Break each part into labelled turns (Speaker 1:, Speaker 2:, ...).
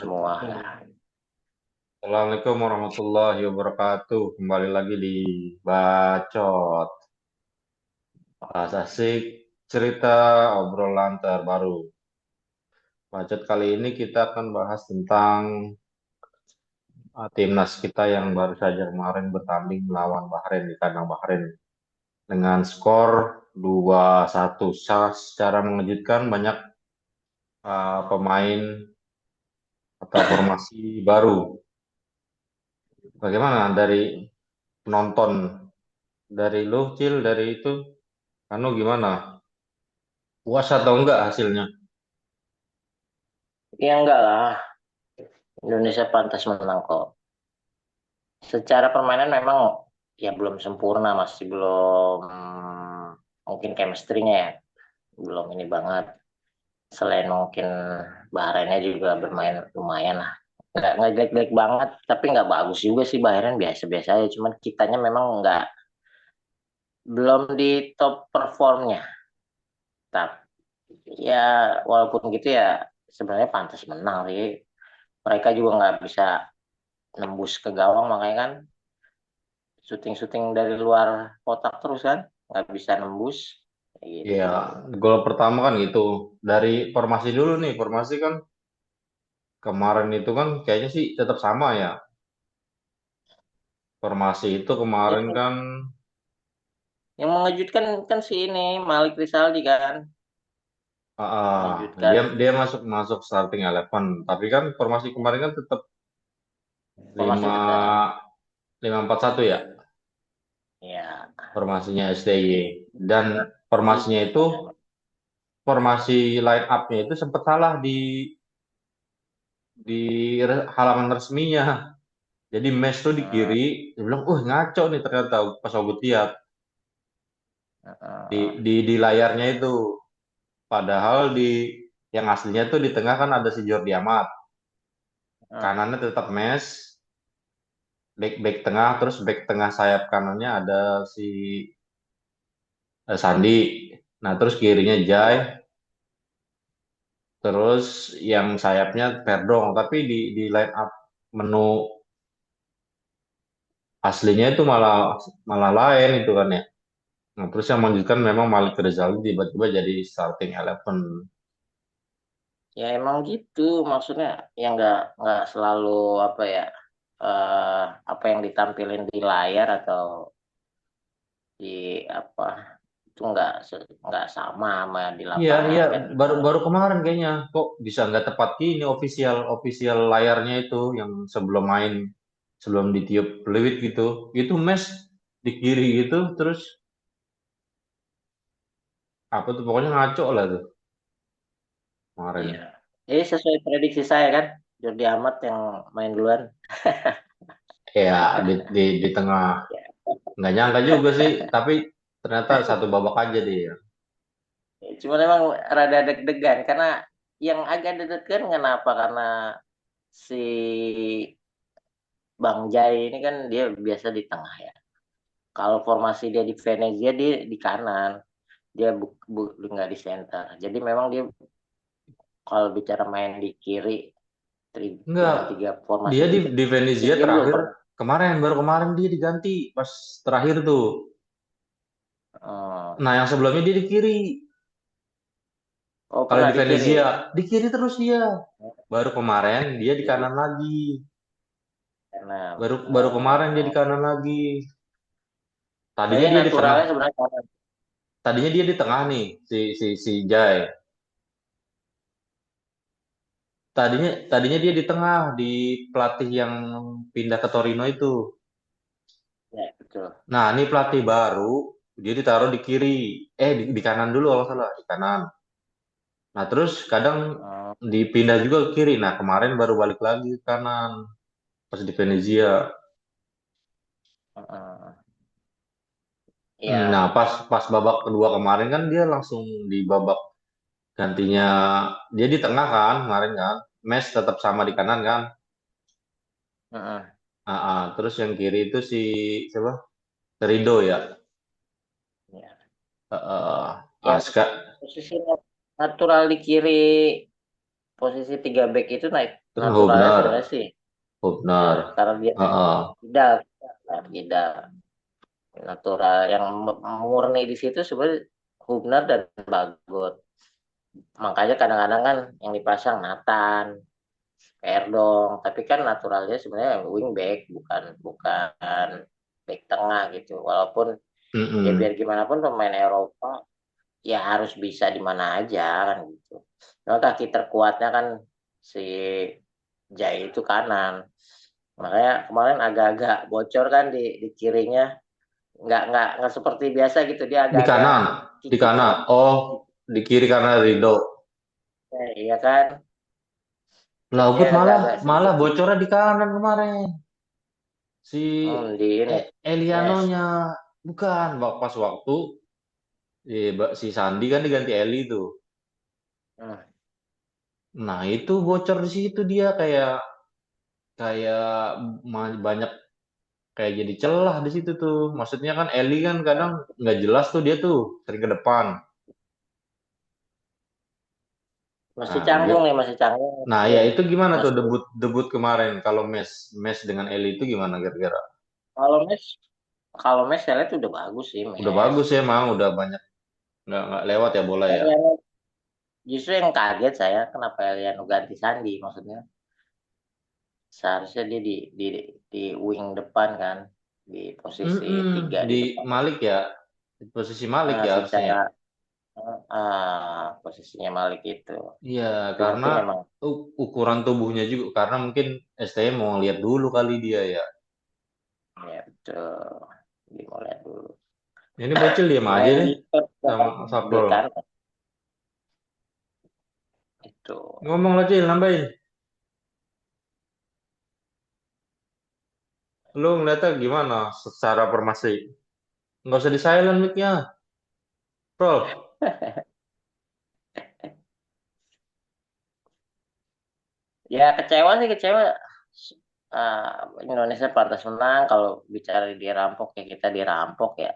Speaker 1: semua.
Speaker 2: Assalamualaikum warahmatullahi wabarakatuh. Kembali lagi di Bacot. Bahas asik, cerita obrolan terbaru. Bacot kali ini kita akan bahas tentang timnas kita yang baru saja kemarin bertanding melawan Bahrain di kandang Bahrain dengan skor 2-1. Secara mengejutkan banyak pemain atau formasi baru. Bagaimana dari penonton, dari lu, Cil, dari itu, Anu gimana? Puas atau enggak hasilnya?
Speaker 1: Ya enggak lah, Indonesia pantas menang kok. Secara permainan memang ya belum sempurna, masih belum mungkin chemistry-nya ya, belum ini banget. Selain mungkin Bahrainnya juga bermain lumayan lah. Nggak jelek-jelek banget, tapi nggak bagus juga sih Bahrain, biasa-biasa aja. Cuman kitanya memang nggak, belum di top performnya. Tapi ya walaupun gitu ya sebenarnya pantas menang sih. Mereka juga nggak bisa nembus ke gawang, makanya kan syuting-syuting dari luar kotak terus kan, nggak bisa nembus kayak
Speaker 2: Ya,
Speaker 1: gitu.
Speaker 2: gol pertama kan gitu. Dari formasi dulu nih, formasi kan kemarin itu kan kayaknya sih tetap sama ya. Formasi itu kemarin
Speaker 1: Ya,
Speaker 2: kan
Speaker 1: yang mengejutkan kan si ini Malik Rizaldi kan,
Speaker 2: dia
Speaker 1: mengejutkan
Speaker 2: dia masuk masuk starting eleven. Tapi kan formasi kemarin kan tetap
Speaker 1: formasi
Speaker 2: lima
Speaker 1: tetap.
Speaker 2: lima empat satu ya,
Speaker 1: Ya,
Speaker 2: formasinya STY. Dan formasinya itu formasi line up-nya itu sempat salah di halaman resminya. Jadi Mes tuh di
Speaker 1: eh,
Speaker 2: kiri, dia bilang, ngaco nih ternyata pas aku lihat di layarnya itu. Padahal yang aslinya tuh di tengah kan ada si Jordi Amat,
Speaker 1: eh,
Speaker 2: kanannya tetap Mes, back tengah, terus back tengah sayap kanannya ada si Sandi. Nah terus kirinya Jai,
Speaker 1: ya,
Speaker 2: terus yang sayapnya Perdong. Tapi di line up menu aslinya itu malah malah lain itu kan ya. Nah, terus yang melanjutkan memang Malik Rizaldi tiba-tiba jadi starting eleven.
Speaker 1: ya emang gitu maksudnya, ya nggak selalu apa ya, eh, apa yang ditampilin di layar atau di apa itu nggak sama sama di
Speaker 2: Iya,
Speaker 1: lapangan
Speaker 2: iya,
Speaker 1: kan.
Speaker 2: baru baru kemarin kayaknya kok bisa nggak tepat gini official official layarnya itu yang sebelum main, sebelum ditiup peluit gitu, itu Mes di kiri gitu, terus apa tuh pokoknya ngaco lah tuh
Speaker 1: Iya.
Speaker 2: kemarin.
Speaker 1: Ini sesuai prediksi saya kan, Jordi Amat yang main duluan.
Speaker 2: Ya di tengah
Speaker 1: Ya.
Speaker 2: nggak nyangka juga sih, tapi ternyata satu babak aja dia.
Speaker 1: Cuma memang rada deg-degan karena yang agak deg-degan kenapa? Karena si Bang Jai ini kan dia biasa di tengah ya. Kalau formasi dia di Venezia dia di kanan, dia nggak di center. Jadi memang dia kalau bicara main di kiri
Speaker 2: Enggak,
Speaker 1: dengan tiga formasi
Speaker 2: dia
Speaker 1: itu
Speaker 2: di Venezia
Speaker 1: dia belum
Speaker 2: terakhir
Speaker 1: pernah.
Speaker 2: kemarin, baru kemarin dia diganti pas terakhir tuh.
Speaker 1: Oh,
Speaker 2: Nah yang sebelumnya dia di kiri.
Speaker 1: oh
Speaker 2: Kalau
Speaker 1: pernah
Speaker 2: di
Speaker 1: di kiri.
Speaker 2: Venezia di kiri terus dia. Baru kemarin dia di
Speaker 1: Jadi
Speaker 2: kanan lagi.
Speaker 1: karena
Speaker 2: Baru baru kemarin dia di kanan lagi. Tadinya
Speaker 1: kayaknya
Speaker 2: dia di tengah.
Speaker 1: naturalnya sebenarnya kanan.
Speaker 2: Tadinya dia di tengah nih si Jai. Tadinya dia di tengah di pelatih yang pindah ke Torino itu.
Speaker 1: Ya, betul.
Speaker 2: Nah, ini pelatih baru, dia ditaruh di kiri. Di kanan dulu kalau nggak salah, di kanan. Nah, terus kadang
Speaker 1: Oh,
Speaker 2: dipindah juga ke kiri. Nah, kemarin baru balik lagi ke kanan pas di Venezia. Nah,
Speaker 1: ya,
Speaker 2: pas pas babak kedua kemarin kan dia langsung di babak gantinya, dia di tengah kan kemarin kan. Mes tetap sama di kanan kan. Terus yang kiri itu si siapa? Terido ya.
Speaker 1: ya.
Speaker 2: Ah,
Speaker 1: Ya
Speaker 2: Aska.
Speaker 1: posisi natural di kiri posisi 3 back itu naik
Speaker 2: Itu kan
Speaker 1: naturalnya
Speaker 2: Hubner,
Speaker 1: sebenarnya sih ya
Speaker 2: Hubner.
Speaker 1: karena dia
Speaker 2: Heeh.
Speaker 1: tidak tidak natural yang murni di situ sebenarnya Hubner dan Bagot. Makanya kadang-kadang kan yang dipasang Nathan, Erdong, tapi kan naturalnya sebenarnya wingback bukan bukan back tengah gitu. Walaupun ya biar
Speaker 2: Mm-mm.
Speaker 1: gimana pun pemain Eropa ya harus bisa di mana aja kan gitu. Nah, kaki terkuatnya kan si Jai itu kanan. Makanya kemarin agak-agak bocor kan di kirinya, nggak seperti biasa gitu dia
Speaker 2: Di
Speaker 1: agak-agak
Speaker 2: kanan, di
Speaker 1: kikik
Speaker 2: kanan.
Speaker 1: kan.
Speaker 2: Oh, di kiri karena Rido.
Speaker 1: Iya kan,
Speaker 2: Lah,
Speaker 1: dia
Speaker 2: Gut malah
Speaker 1: agak-agak
Speaker 2: malah
Speaker 1: sedikit
Speaker 2: bocornya di kanan kemarin. Si
Speaker 1: di ini mes.
Speaker 2: Elianonya bukan pas waktu si Sandi kan diganti Eli tuh.
Speaker 1: Hmm.
Speaker 2: Nah, itu bocor di situ dia kayak kayak banyak kayak jadi celah di situ tuh. Maksudnya kan Eli kan kadang nggak jelas tuh dia tuh sering ke depan.
Speaker 1: Masih
Speaker 2: Nah,
Speaker 1: canggung nih, masih canggung.
Speaker 2: nah ya
Speaker 1: Dia
Speaker 2: itu gimana tuh
Speaker 1: masih
Speaker 2: debut debut kemarin kalau mes mes dengan Eli itu gimana kira-kira?
Speaker 1: kalau mes kalau mes saya lihat udah bagus sih
Speaker 2: Udah
Speaker 1: mes.
Speaker 2: bagus ya emang udah banyak nggak lewat ya bola ya.
Speaker 1: Eliano, justru yang kaget saya kenapa Eliano ganti Sandi maksudnya. Seharusnya dia di wing depan kan, di posisi
Speaker 2: Mm-mm,
Speaker 1: 3
Speaker 2: di
Speaker 1: di depan.
Speaker 2: Malik ya, di posisi Malik ya harusnya.
Speaker 1: Secara posisinya Malik itu.
Speaker 2: Iya,
Speaker 1: Tapi
Speaker 2: karena
Speaker 1: mungkin emang
Speaker 2: ukuran tubuhnya juga, karena mungkin STM mau lihat dulu kali dia ya.
Speaker 1: ya betul. Dimulai dulu.
Speaker 2: Ini bocil diam aja
Speaker 1: Main
Speaker 2: deh
Speaker 1: lipat
Speaker 2: sama
Speaker 1: di
Speaker 2: Saprol.
Speaker 1: kanan itu.
Speaker 2: Ngomong lah Cil, nambahin. Lu ngeliatnya gimana secara formasi? Nggak usah di silent mic-nya, Prol.
Speaker 1: Ya kecewa sih kecewa. Indonesia pantas menang kalau bicara dirampok ya kita dirampok ya.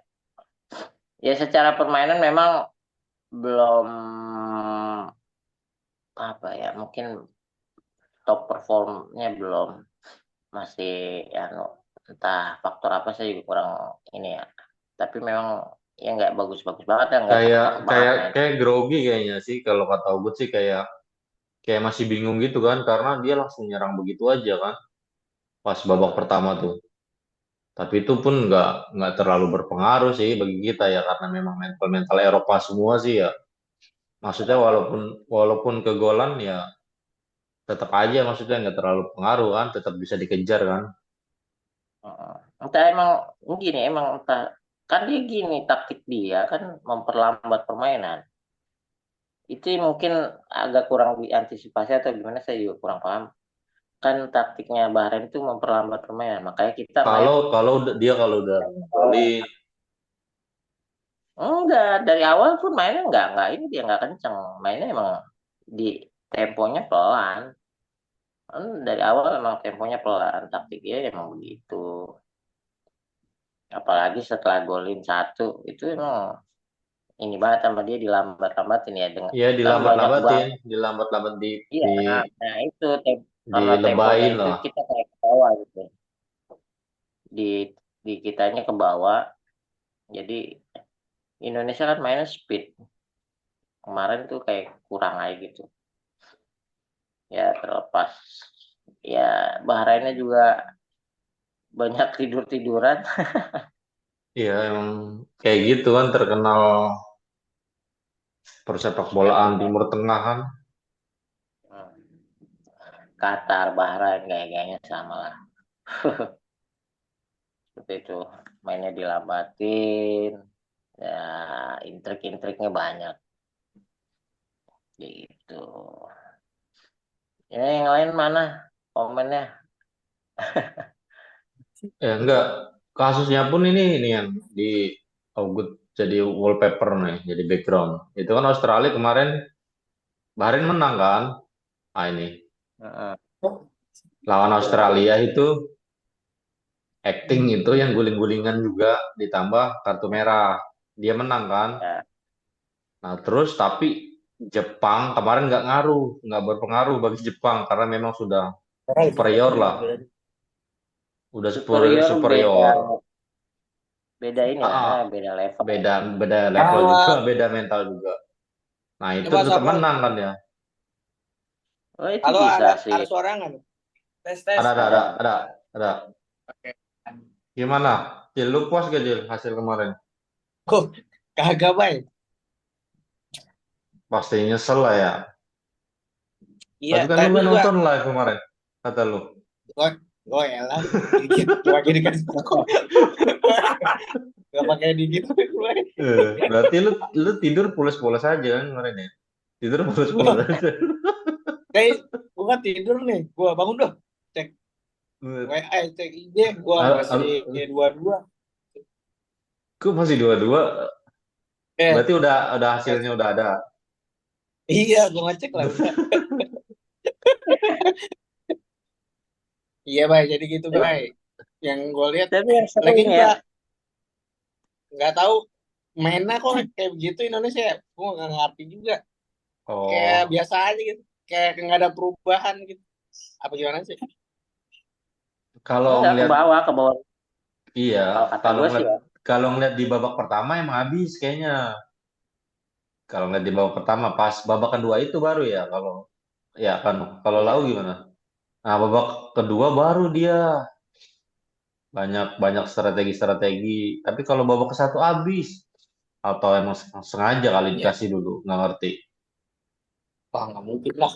Speaker 1: Ya secara permainan memang belum apa ya mungkin top performnya belum masih ya entah faktor apa saya juga kurang ini ya. Tapi memang ya nggak bagus-bagus banget ya nggak
Speaker 2: Kayak
Speaker 1: cakep-cakep banget
Speaker 2: kayak
Speaker 1: main.
Speaker 2: kayak grogi kayaknya sih kalau kata Ugut sih kayak kayak masih bingung gitu kan karena dia langsung nyerang begitu aja kan pas babak
Speaker 1: Hmm.
Speaker 2: pertama tuh. Tapi itu pun nggak terlalu berpengaruh sih bagi kita ya karena memang mental mental Eropa semua sih ya. Maksudnya walaupun walaupun kegolan ya tetap aja maksudnya nggak terlalu pengaruh kan, tetap bisa dikejar kan.
Speaker 1: Heeh. Entah emang gini emang entah kan dia gini taktik dia kan memperlambat permainan. Itu mungkin agak kurang diantisipasi atau gimana saya juga kurang paham. Kan taktiknya Bahrain itu memperlambat permainan. Makanya kita main
Speaker 2: Kalau kalau dia kalau udah golin,
Speaker 1: enggak dari awal pun mainnya enggak ini dia enggak kenceng. Mainnya emang di temponya pelan. Dari awal emang temponya pelan. Taktiknya emang begitu. Apalagi setelah golin satu itu emang ini banget sama dia dilambat-lambatin ya dengan
Speaker 2: ya
Speaker 1: kan banyak
Speaker 2: dilambat-lambatin,
Speaker 1: banget.
Speaker 2: dilambat-lambat
Speaker 1: Iya, nah itu karena temponya
Speaker 2: dilebayin
Speaker 1: itu
Speaker 2: lah.
Speaker 1: kita kayak ke bawah gitu. Di di kitanya ke bawah. Jadi Indonesia kan mainnya speed. Kemarin tuh kayak kurang aja gitu. Ya terlepas ya Bahrainnya juga banyak tidur-tiduran.
Speaker 2: Iya emang kayak gitu kan terkenal persepak bolaan Timur Tengah kan.
Speaker 1: Qatar, Bahrain kayak-kayaknya sama lah. Seperti itu. Mainnya dilambatin. Ya intrik-intriknya banyak gitu. Ya yang lain mana komennya?
Speaker 2: Enggak, kasusnya pun ini yang di Augut jadi wallpaper nih, jadi background. Itu kan Australia kemarin, Bahrain menang kan? Ah ini
Speaker 1: Heeh.
Speaker 2: lawan Australia itu acting itu yang guling-gulingan juga ditambah kartu merah. Dia menang kan?
Speaker 1: Ya,
Speaker 2: Nah terus tapi Jepang kemarin nggak berpengaruh bagi Jepang karena memang sudah superior lah, udah
Speaker 1: Superior beda
Speaker 2: superior.
Speaker 1: beda ini
Speaker 2: Ah,
Speaker 1: lah,
Speaker 2: ah,
Speaker 1: beda level.
Speaker 2: beda beda level juga,
Speaker 3: Ah,
Speaker 2: beda mental juga. Nah itu
Speaker 3: coba
Speaker 2: tetap
Speaker 3: Saprol.
Speaker 2: menang kan ya.
Speaker 1: Oh itu
Speaker 3: Halo,
Speaker 1: bisa sih.
Speaker 3: ada suara nggak? Tes tes.
Speaker 1: Ada.
Speaker 2: Ada.
Speaker 3: Oke.
Speaker 2: Gimana? Jil, lu puas gak Jil hasil kemarin?
Speaker 3: Oh, kagak baik.
Speaker 2: Pasti nyesel lah ya.
Speaker 3: Iya,
Speaker 2: Tapi kan lu
Speaker 3: tadi
Speaker 2: nggak
Speaker 3: juga
Speaker 2: nonton live kemarin, kata lu.
Speaker 3: gue gue elah dikit lagi dikasih kok. Gak pakai dikit gue.
Speaker 2: Berarti lu tidur pulas-pulas aja kan kemarin ya? Tidur pulas-pulas
Speaker 3: Gue
Speaker 2: aja.
Speaker 3: kayak gue tidur nih. Gue bangun dong. Cek WA, cek IG. Gue masih dua-dua.
Speaker 2: Kok masih dua-dua?
Speaker 3: Eh,
Speaker 2: Berarti udah hasilnya udah ada.
Speaker 3: iya, gue ngecek lah. Udah. Iya, baik. Jadi gitu, baik. Yang gue lihat
Speaker 1: Tapi yang
Speaker 3: lagi
Speaker 1: sering
Speaker 3: juga
Speaker 1: ya,
Speaker 3: nggak tahu mainnya kok kayak begitu Indonesia. Gue nggak ngerti juga. Kayak
Speaker 2: Oh,
Speaker 3: biasa aja gitu. Kayak nggak ada perubahan gitu. Apa gimana sih?
Speaker 2: kalau
Speaker 1: enggak
Speaker 2: ngeliat,
Speaker 1: ke bawah.
Speaker 2: iya,
Speaker 1: Kalau kata
Speaker 2: kalau
Speaker 1: gue sih
Speaker 2: ngeliat
Speaker 1: ya,
Speaker 2: kalau ngeliat di babak pertama emang habis kayaknya. Kalau ngeliat di babak pertama, pas babak kedua itu baru ya. Ya kan, kalau Lau
Speaker 1: iya.
Speaker 2: gimana? Nah, babak kedua baru dia banyak banyak strategi-strategi. Tapi kalau babak ke satu habis, atau emang sengaja kali
Speaker 3: Ya,
Speaker 2: dikasih dulu, nggak ngerti.
Speaker 3: wah nggak mungkin lah.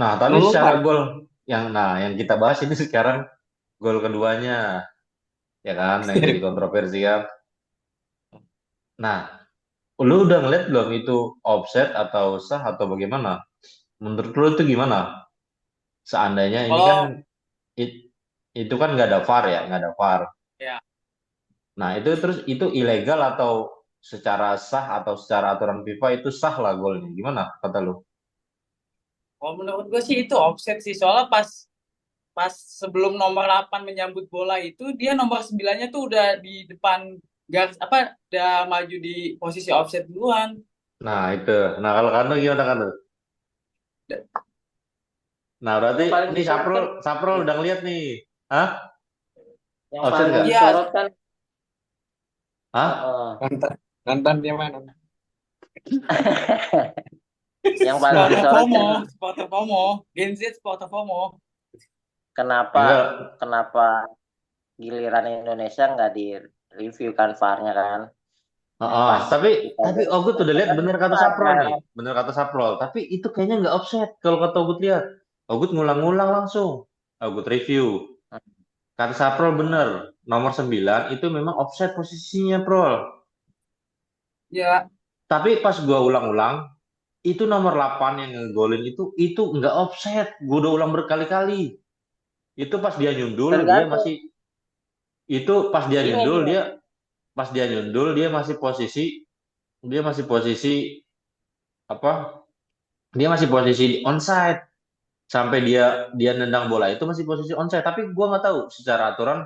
Speaker 2: Nah, tapi
Speaker 3: Lu
Speaker 2: secara
Speaker 3: Pak,
Speaker 2: gol yang kita bahas ini sekarang gol keduanya, ya kan, yang jadi kontroversi kan. Nah, lu udah ngeliat belum itu offset atau sah atau bagaimana? Menurut lu itu gimana? Seandainya ini kan
Speaker 3: kalau
Speaker 2: it- itu kan nggak ada VAR ya, nggak ada VAR.
Speaker 3: ya
Speaker 2: Nah, itu terus itu ilegal atau secara sah atau secara aturan FIFA itu sah lah golnya. Gimana kata lu?
Speaker 3: kalau menurut gue sih itu offset sih soalnya pas pas sebelum nomor 8 menyambut bola itu dia nomor 9-nya tuh udah di depan garis apa udah maju di posisi offset duluan.
Speaker 2: Nah, itu. Nah, kalau kan lu gimana kan lu? Nah, berarti
Speaker 1: Yang paling
Speaker 2: ini Saprul
Speaker 1: disorotkan,
Speaker 2: Saprul udah ngeliat nih. Hah?
Speaker 1: yang
Speaker 2: Offset
Speaker 1: paling
Speaker 2: nggak?
Speaker 3: Iya,
Speaker 1: disorotkan,
Speaker 2: Hah?
Speaker 1: heeh.
Speaker 3: nonton nonton dia mana?
Speaker 1: Yang paling
Speaker 3: Supporter FOMO,
Speaker 1: disorotkan
Speaker 3: supporter FOMO, Gen Z supporter FOMO.
Speaker 1: kenapa
Speaker 2: Enggak.
Speaker 1: kenapa giliran Indonesia nggak di review kan VAR-nya kan?
Speaker 2: Ah,
Speaker 1: Pas kita
Speaker 2: tapi Ogut udah lihat
Speaker 1: kan
Speaker 2: bener kata Saprol
Speaker 1: VAR-nya.
Speaker 2: nih, bener kata Saprol. Tapi itu kayaknya nggak offset kalau kata Ogut lihat. Ogut ngulang-ngulang langsung. Ogut review. Kata Saprol bener, nomor 9 itu memang offset posisinya, Prol.
Speaker 3: Ya,
Speaker 2: Tapi pas gua ulang-ulang, itu nomor 8 yang ngegolin itu nggak offset. Gua udah ulang berkali-kali. Itu pas dia nyundul,
Speaker 1: Tergantung
Speaker 2: itu
Speaker 1: ini gini.
Speaker 2: pas dia nyundul dia masih posisi apa? Dia masih posisi onside sampai dia nendang bola itu masih posisi onside. Tapi gua nggak tahu secara aturan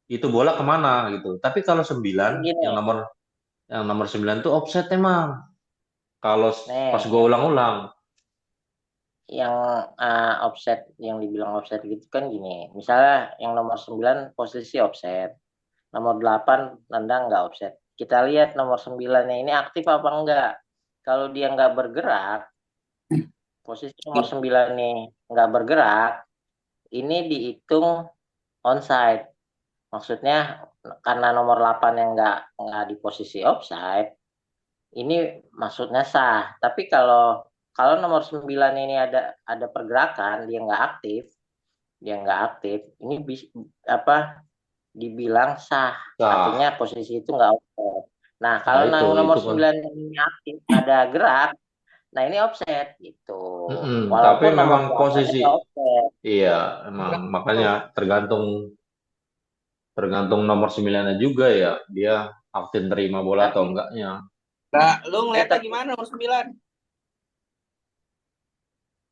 Speaker 2: itu bola kemana gitu. Tapi kalau 9
Speaker 1: Gini,
Speaker 2: yang nomor 9 tuh offset emang. Kalau pas
Speaker 1: nih
Speaker 2: gua ulang-ulang.
Speaker 1: yang offset yang dibilang offset gitu kan gini. Misalnya yang nomor 9 posisi offset, nomor 8 nendang nggak offset. Kita lihat nomor 9 ini aktif apa enggak. Kalau dia nggak bergerak, posisi nomor 9 nih nggak bergerak, ini dihitung onside. Maksudnya karena nomor 8 yang nggak di posisi offside, ini maksudnya sah. Tapi kalau kalau nomor 9 ini ada pergerakan, dia nggak aktif, ini apa dibilang sah. Artinya
Speaker 2: Nah,
Speaker 1: posisi itu nggak offset. Nah,
Speaker 2: nah
Speaker 1: kalau
Speaker 2: itu
Speaker 1: nomor
Speaker 2: kan.
Speaker 1: 9 ini aktif, ada gerak, nah ini offset gitu.
Speaker 2: Tapi
Speaker 1: Walaupun nomor
Speaker 2: memang
Speaker 1: 8
Speaker 2: posisi,
Speaker 1: nggak offset.
Speaker 2: iya, emang makanya tergantung tergantung nomor 9-nya juga ya, dia aktif terima bola atau
Speaker 1: Tapi,
Speaker 2: enggaknya.
Speaker 3: nah, lu ngeliatnya
Speaker 1: tapi
Speaker 3: gimana nomor 9?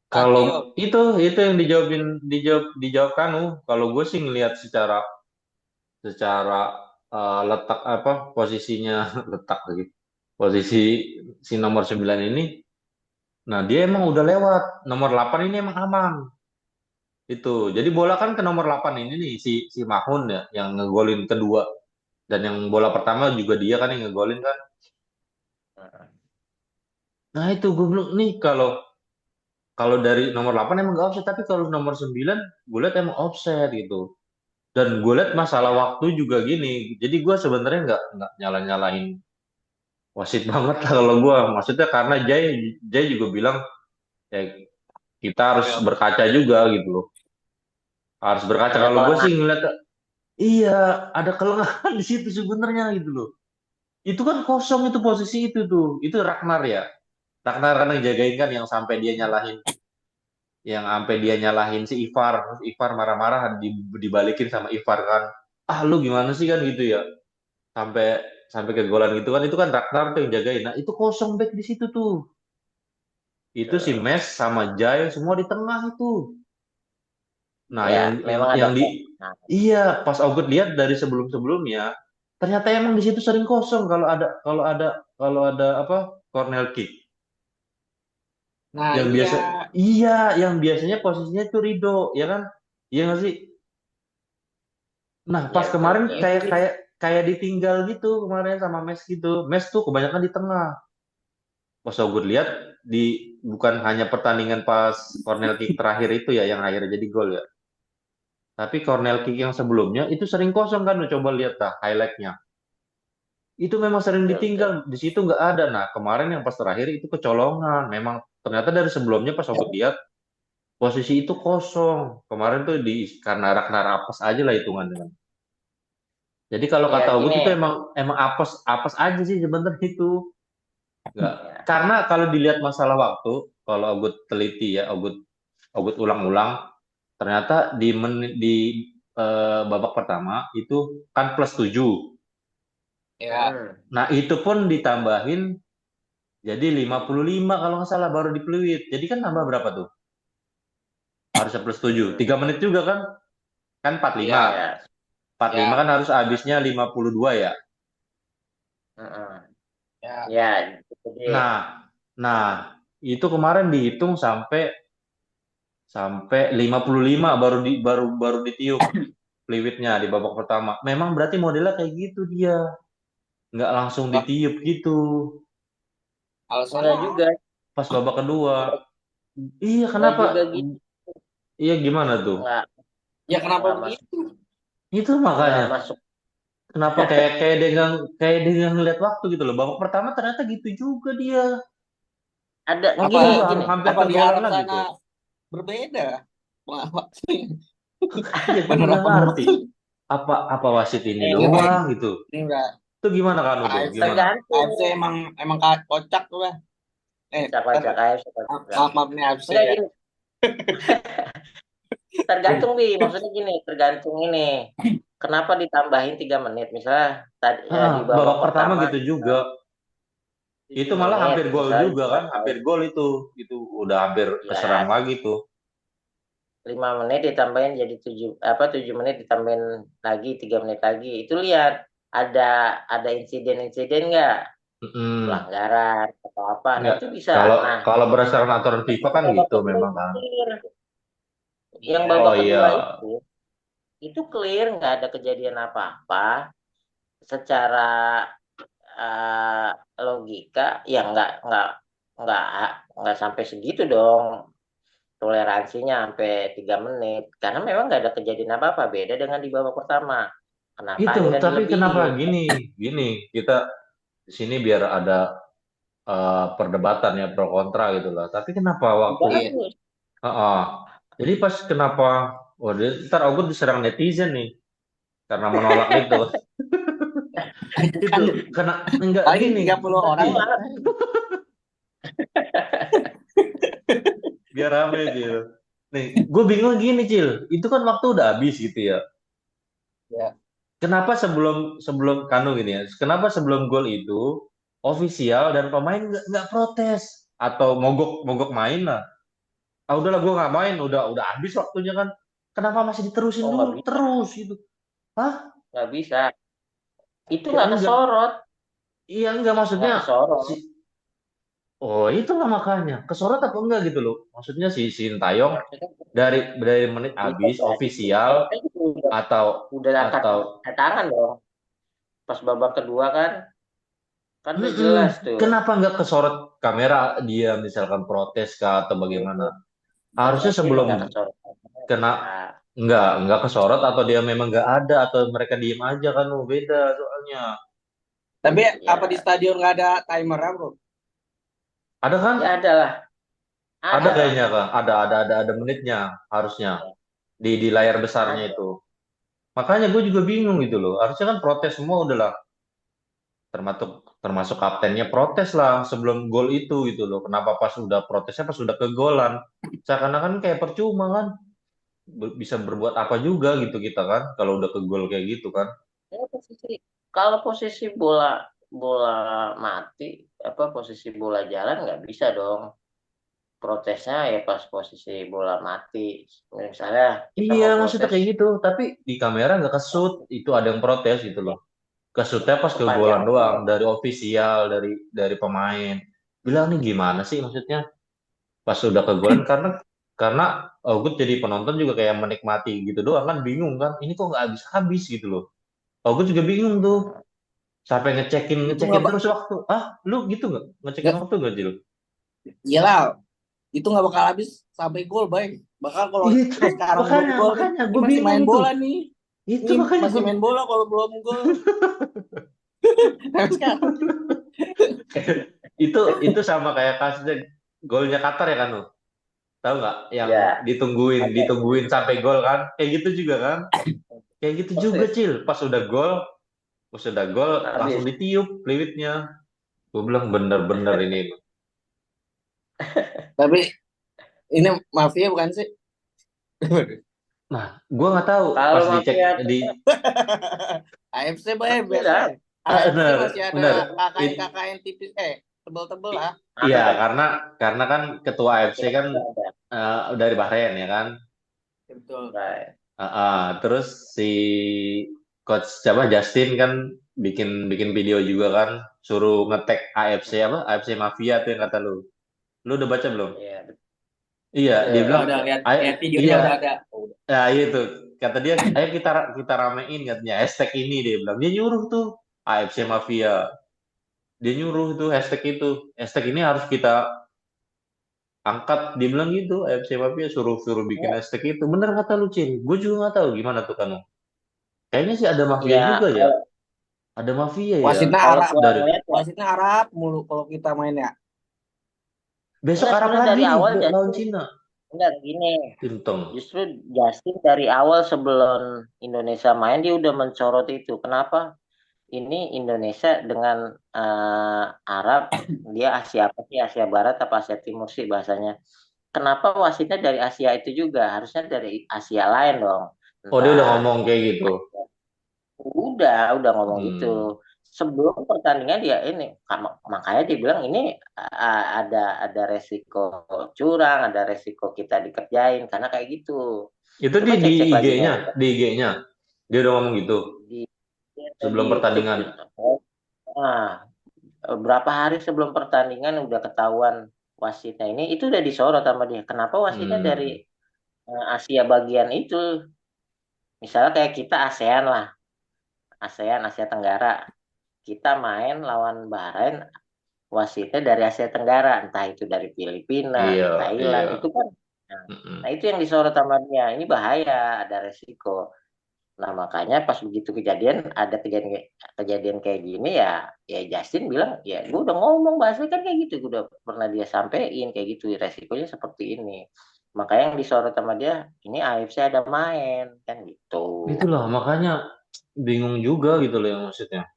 Speaker 2: Kalau
Speaker 3: Akil.
Speaker 2: itu yang dijawab Kanu. Kalau gue sih ngelihat secara secara letak apa posisinya letak lagi. posisi si nomor 9 ini. Nah, dia emang udah lewat. Nomor 8 ini emang aman. Itu. Jadi bola kan ke nomor 8 ini nih si Mahun ya yang ngegolin kedua dan yang bola pertama juga dia kan yang ngegolin kan. Nah, itu gue bilang nih kalau kalau dari nomor 8 emang gak offset tapi kalau nomor 9 gue liat emang offset gitu. Dan gue liat masalah
Speaker 1: Ya,
Speaker 2: waktu juga gini. Jadi gue sebenarnya nggak nyalahin wasit banget lah kalau gue. Maksudnya karena Jay Jay juga bilang ya kita harus berkaca juga gitu loh. Harus berkaca.
Speaker 1: ada
Speaker 2: Kalau gue sih
Speaker 1: kelengahan.
Speaker 2: ngeliat iya ada kelengahan di situ sebenarnya gitu loh. Itu kan kosong itu posisi itu tuh. Itu Ragnar ya. Ragnar kan yang jagain kan yang sampai dia nyalahin si Ivar. Terus Ivar marah-marah dibalikin sama Ivar kan. Ah lu gimana sih kan gitu ya. Sampai sampai ke golan gitu kan itu kan Ragnar tuh yang jagain. Nah, itu kosong back di situ tuh. Itu si Mes sama Jai semua di tengah itu. Nah,
Speaker 1: Ya,
Speaker 2: yang yang
Speaker 1: memang ada
Speaker 2: yang di
Speaker 1: kelengahan.
Speaker 2: iya pas Augut lihat dari sebelum-sebelumnya ternyata emang di situ sering kosong kalau ada apa corner kick.
Speaker 4: Nah,
Speaker 2: Yang
Speaker 4: iya.
Speaker 2: biasa iya, yang biasanya posisinya itu Rido, ya kan? Iya nggak sih? Nah,
Speaker 1: Ya,
Speaker 2: pas
Speaker 1: betul,
Speaker 2: kemarin
Speaker 1: betul.
Speaker 2: kayak kayak kayak ditinggal gitu kemarin sama Mes gitu. Mes tuh kebanyakan di tengah. Pas Augut lihat bukan hanya pertandingan pas corner kick terakhir itu ya yang akhirnya jadi gol ya. Tapi corner kick yang sebelumnya itu sering kosong kan, lu coba lihat dah highlightnya. Itu memang sering
Speaker 1: Betul, betul.
Speaker 2: ditinggal, di situ nggak ada. Nah, kemarin yang pas terakhir itu kecolongan. Memang ternyata dari sebelumnya pas aku lihat posisi itu kosong. Kemarin tuh karena Ragnar apes aja lah hitungannya kan. Jadi kalau
Speaker 1: Ya,
Speaker 2: kata Ogut itu
Speaker 1: gini.
Speaker 2: emang emang apes apes aja sih sebenarnya itu. Nggak.
Speaker 1: Ya,
Speaker 2: Karena kalau dilihat masalah waktu, kalau Ogut teliti ya, Ogut ulang-ulang, ternyata di babak pertama itu kan plus 7.
Speaker 4: Ya.
Speaker 1: mm,
Speaker 2: Nah, itu pun ditambahin jadi 55 kalau nggak salah baru di Pluit. Jadi kan nambah berapa tuh? Harusnya plus 7.
Speaker 1: mm,
Speaker 2: 3 menit juga kan? Kan 45.
Speaker 4: Ya.
Speaker 2: 45
Speaker 4: Ya.
Speaker 2: kan harus habisnya 52 ya.
Speaker 1: mm.
Speaker 4: Ya.
Speaker 1: Ya, jadi
Speaker 2: Nah, nah itu kemarin dihitung sampai sampai 55 baru ditiup Pluitnya di babak pertama. Memang berarti modelnya kayak gitu dia. Nggak langsung
Speaker 4: Lah,
Speaker 2: ditiup gitu
Speaker 4: alasannya
Speaker 1: enggak juga,
Speaker 2: pas babak kedua.
Speaker 1: enggak,
Speaker 2: Iya,
Speaker 1: enggak
Speaker 2: kenapa?
Speaker 1: juga gitu.
Speaker 2: Iya, gimana tuh?
Speaker 1: Enggak,
Speaker 4: ya kenapa
Speaker 1: enggak masuk,
Speaker 4: begitu?
Speaker 2: Itu
Speaker 1: enggak
Speaker 2: makanya.
Speaker 1: masuk.
Speaker 2: Kenapa kayak dia nggak ngeliat waktu gitu loh. Babak pertama ternyata gitu juga dia.
Speaker 1: Ada
Speaker 2: Waktu
Speaker 4: Apa
Speaker 2: itu
Speaker 1: gini, gini.
Speaker 2: hampir
Speaker 4: apa
Speaker 2: ke
Speaker 4: di
Speaker 2: golan
Speaker 4: Arab
Speaker 2: lagi
Speaker 4: sana
Speaker 2: tuh.
Speaker 4: berbeda waktunya?
Speaker 2: Iya, gue nggak
Speaker 4: Penerapan
Speaker 2: ngerti.
Speaker 4: waktu
Speaker 2: Apa wasit ini
Speaker 1: Eh,
Speaker 4: ini baik.
Speaker 2: doang gitu.
Speaker 4: Ini udah
Speaker 2: Itu gimana kan tuh?
Speaker 4: AFC
Speaker 2: Gimana?
Speaker 4: AFC
Speaker 1: tergantung.
Speaker 4: emang kocak tuh lah.
Speaker 1: Kocak-kocak AFC kocak.
Speaker 4: Maaf maaf nih AFC
Speaker 1: Enggak
Speaker 4: ya.
Speaker 1: gini, tergantung bi. Maksudnya gini, tergantung ini. Kenapa ditambahin 3 menit? Misalnya tadi di babak
Speaker 2: Babak pertama
Speaker 1: pertama
Speaker 2: gitu juga. Itu
Speaker 1: tujuh
Speaker 2: malah
Speaker 1: menit,
Speaker 2: hampir gol
Speaker 1: misalnya
Speaker 2: juga kan, hampir gol itu. Itu udah hampir keserang
Speaker 1: ya
Speaker 2: lagi tuh.
Speaker 1: 5 menit ditambahin jadi 7 menit ditambahin lagi 3 menit lagi. Itu lihat ada insiden-insiden nggak,
Speaker 2: Mm-mm.
Speaker 1: pelanggaran atau apa. Nah
Speaker 2: Enggak.
Speaker 1: itu bisa.
Speaker 2: Kalau
Speaker 1: Nah
Speaker 2: kalau berdasarkan aturan FIFA kan
Speaker 1: babak
Speaker 2: gitu
Speaker 1: kedua
Speaker 2: memang
Speaker 1: itu
Speaker 2: kan.
Speaker 1: clear. Yang
Speaker 4: Iya.
Speaker 1: babak
Speaker 2: Oh iya.
Speaker 1: kedua itu clear nggak ada kejadian apa-apa. Secara eh, logika ya nggak sampai segitu dong toleransinya sampai 3 menit karena memang nggak ada kejadian apa-apa beda dengan di babak pertama kenapa
Speaker 2: Itu,
Speaker 1: akhirnya
Speaker 2: tapi kenapa
Speaker 1: dilebihin.
Speaker 2: gini kita di sini biar ada perdebatan ya pro kontra gitu lah. Tapi kenapa waktu
Speaker 4: Iya.
Speaker 1: Bagus.
Speaker 2: Heeh. Jadi pas kenapa ntar Augut diserang netizen nih karena menolak itu. Itu
Speaker 4: Kan
Speaker 2: karena enggak
Speaker 4: paling
Speaker 2: gini.
Speaker 4: 30 orang.
Speaker 2: Ih, biar rame Cil. Nih, gue bingung gini Cil. Itu kan waktu udah habis gitu ya.
Speaker 4: Ya.
Speaker 2: Kenapa sebelum sebelum kanu gini ya? Kenapa sebelum gol itu ofisial dan pemain nggak protes atau mogok mogok main lah? Ah udahlah gue nggak main, udah habis waktunya kan. Kenapa masih diterusin
Speaker 1: Oh nggak
Speaker 2: dulu
Speaker 1: bisa,
Speaker 2: terus gitu? Hah?
Speaker 1: nggak bisa, itu
Speaker 2: Ya
Speaker 1: nggak
Speaker 2: enggak.
Speaker 1: kesorot.
Speaker 2: Iya enggak
Speaker 1: nggak
Speaker 2: maksudnya
Speaker 1: kesorot.
Speaker 2: si oh itulah makanya kesorot apa enggak gitu loh. Maksudnya si Sintayong
Speaker 1: Maksudnya
Speaker 2: dari menit
Speaker 1: bisa
Speaker 2: habis
Speaker 1: jadi
Speaker 2: ofisial
Speaker 1: harusnya itu udah angkat
Speaker 2: atau
Speaker 1: tangan dong pas babak kedua kan udah jelas
Speaker 2: Mm-mm.
Speaker 1: tuh.
Speaker 2: Kenapa nggak kesorot kamera dia misalkan protes kah atau bagaimana? Harusnya
Speaker 1: Berarti emang
Speaker 2: sebelum
Speaker 1: nggak kesorot.
Speaker 2: kena
Speaker 1: Ya,
Speaker 2: nggak kesorot atau dia memang nggak ada atau mereka diem aja kan beda soalnya.
Speaker 4: Tapi apa di
Speaker 1: ya,
Speaker 4: stadion nggak ada timer bro?
Speaker 2: Ada kan?
Speaker 1: ya ada lah,
Speaker 2: Ada
Speaker 1: ada lah,
Speaker 2: kayaknya kan? Ada menitnya harusnya di layar besarnya
Speaker 1: ada.
Speaker 2: itu. Makanya gue juga bingung gitu loh. Harusnya kan protes semua udahlah termasuk termasuk kaptennya protes lah sebelum gol itu gitu loh. Kenapa pas udah protesnya pas udah kegolan? Seakan-akan kayak percuma kan bisa berbuat apa juga gitu kita kan kalau udah ke gol kayak gitu kan.
Speaker 1: Ya, kalau posisi bola bola mati apa posisi bola jalan nggak bisa dong protesnya ya pas posisi bola mati. Misalnya kita
Speaker 2: Iya
Speaker 1: mau
Speaker 2: maksudnya
Speaker 1: protes
Speaker 2: kayak gitu tapi di kamera nggak kesut itu ada yang protes gitu loh. Kesutnya pas kegolan
Speaker 1: kepanjangan
Speaker 2: doang dari ofisial dari pemain bilang nih gimana sih maksudnya pas udah kegolan karena gue jadi penonton juga kayak menikmati gitu doang kan bingung kan ini kok nggak habis-habis gitu loh. Gue juga bingung tuh sampai ngecekin
Speaker 4: Itu
Speaker 2: ngecekin
Speaker 4: nggak
Speaker 2: terus waktu lu gitu nggak ngecekin
Speaker 4: nggak
Speaker 2: waktu nggak Jil?
Speaker 4: iyalah, itu nggak bakal habis sampai gol, baik. Bakal kalau
Speaker 2: Itu
Speaker 4: sekarang belum
Speaker 2: makanya
Speaker 4: gol nih,
Speaker 2: makanya
Speaker 4: ini
Speaker 2: gue
Speaker 4: masih
Speaker 2: bingung
Speaker 4: main
Speaker 2: itu.
Speaker 4: bola nih.
Speaker 2: Itu
Speaker 4: Ini
Speaker 2: makanya
Speaker 4: masih
Speaker 2: gue
Speaker 4: main bola kalau belum gol. Tapi sekarang
Speaker 2: itu sama kayak kasusnya golnya Qatar ya kan lu? Tahu nggak yang
Speaker 1: ya
Speaker 2: ditungguin
Speaker 1: ada
Speaker 2: ditungguin sampai gol kan? Kayak gitu juga kan? Kayak gitu juga
Speaker 4: persis.
Speaker 2: Cil. Pas udah gol langsung
Speaker 1: habis.
Speaker 2: ditiup peluitnya. Gue bilang bener-bener ini.
Speaker 4: Tapi ini mafia bukan sih?
Speaker 2: Nah, gue nggak tahu
Speaker 1: Kalau
Speaker 2: pas dicek
Speaker 1: mafia
Speaker 2: di
Speaker 4: AFC baik
Speaker 1: tidak
Speaker 4: biasanya. AFC
Speaker 2: bener
Speaker 4: masih ada
Speaker 2: bener.
Speaker 4: KKN tipis, tebel-tebel lah.
Speaker 2: Iya
Speaker 1: ada
Speaker 2: karena kan ketua AFC kan
Speaker 1: ada.
Speaker 2: dari Bahrain ya kan.
Speaker 4: Betul.
Speaker 1: Right.
Speaker 2: Terus si coach siapa Justin kan bikin bikin video juga kan suruh ngetek AFC apa AFC Mafia tuh yang kata lu. Lu udah baca belum?
Speaker 1: Iya,
Speaker 2: Iya, dia
Speaker 4: Oh,
Speaker 2: bilang,
Speaker 4: udah lihat
Speaker 2: "Ayo,
Speaker 4: lihat videonya
Speaker 2: iya,
Speaker 4: udah ada. Oh, udah.
Speaker 2: ya itu kata dia, ayo kita ramein katanya hashtag ini dia bilang. Dia nyuruh tuh AFC Mafia. Dia nyuruh tuh hashtag itu. Hashtag ini harus kita angkat. Dia bilang gitu, AFC Mafia suruh bikin
Speaker 1: Ya,
Speaker 2: hashtag itu. Bener kata lu, Cin. Gue juga nggak tahu gimana tuh kan. Kayaknya sih ada mafia
Speaker 1: ya
Speaker 2: juga ya.
Speaker 1: kalau
Speaker 2: Ada mafia ya.
Speaker 4: Wasitnya
Speaker 1: kalau
Speaker 4: Arab,
Speaker 1: gua
Speaker 2: Dari
Speaker 1: ngeliat ya
Speaker 4: wasitnya Arab mulu kalau kita main ya.
Speaker 2: besok
Speaker 1: enggak
Speaker 2: Arab
Speaker 1: sebenarnya
Speaker 2: lagi
Speaker 1: dari
Speaker 2: nih
Speaker 1: awal
Speaker 2: lawan
Speaker 1: Justin
Speaker 2: Cina.
Speaker 1: enggak gini.
Speaker 2: Tinteng.
Speaker 1: Justru Justin dari awal sebelum Indonesia main dia udah mencorot itu. Kenapa? Ini Indonesia dengan Arab, dia Asia apa sih? Asia Barat apa Asia Timur sih bahasanya. Kenapa wasitnya dari Asia itu juga? Harusnya dari Asia lain dong.
Speaker 2: Oh dia udah
Speaker 1: Entah
Speaker 2: ngomong kayak gitu.
Speaker 1: udah ngomong gitu.
Speaker 2: Hmm.
Speaker 1: Sebelum pertandingan dia ini makanya dia bilang ini ada resiko curang, ada resiko kita dikerjain karena kayak gitu.
Speaker 2: Itu
Speaker 1: Coba
Speaker 2: di
Speaker 1: cek-cek lagi
Speaker 2: IG-nya, di IG-nya. Dia udah ngomong gitu
Speaker 1: di di
Speaker 2: sebelum
Speaker 1: YouTube.
Speaker 2: pertandingan.
Speaker 1: Nah, berapa hari sebelum pertandingan udah ketahuan wasitnya ini itu udah disorot sama dia. Kenapa wasitnya dari
Speaker 2: Hmm.
Speaker 1: Asia bagian itu? Misalnya kayak kita ASEAN lah, ASEAN Asia Tenggara. Kita main lawan Bahrain, wasitnya dari Asia Tenggara, entah itu dari Filipina,
Speaker 2: Iya,
Speaker 1: Thailand,
Speaker 2: iya.
Speaker 1: itu kan. Nah,
Speaker 2: Mm-mm.
Speaker 1: nah, itu yang disorot sama dia. Ini bahaya, ada resiko. Nah, makanya pas begitu kejadian, ada kejadian kejadian kayak gini ya, ya Justin bilang, ya gue udah ngomong bahasanya kan kayak gitu, gue udah pernah dia sampein kayak gitu, resikonya seperti ini. Makanya yang disorot sama dia, ini AFC ada main, kan gitu.
Speaker 2: Itulah makanya bingung juga gitu loh yang maksudnya.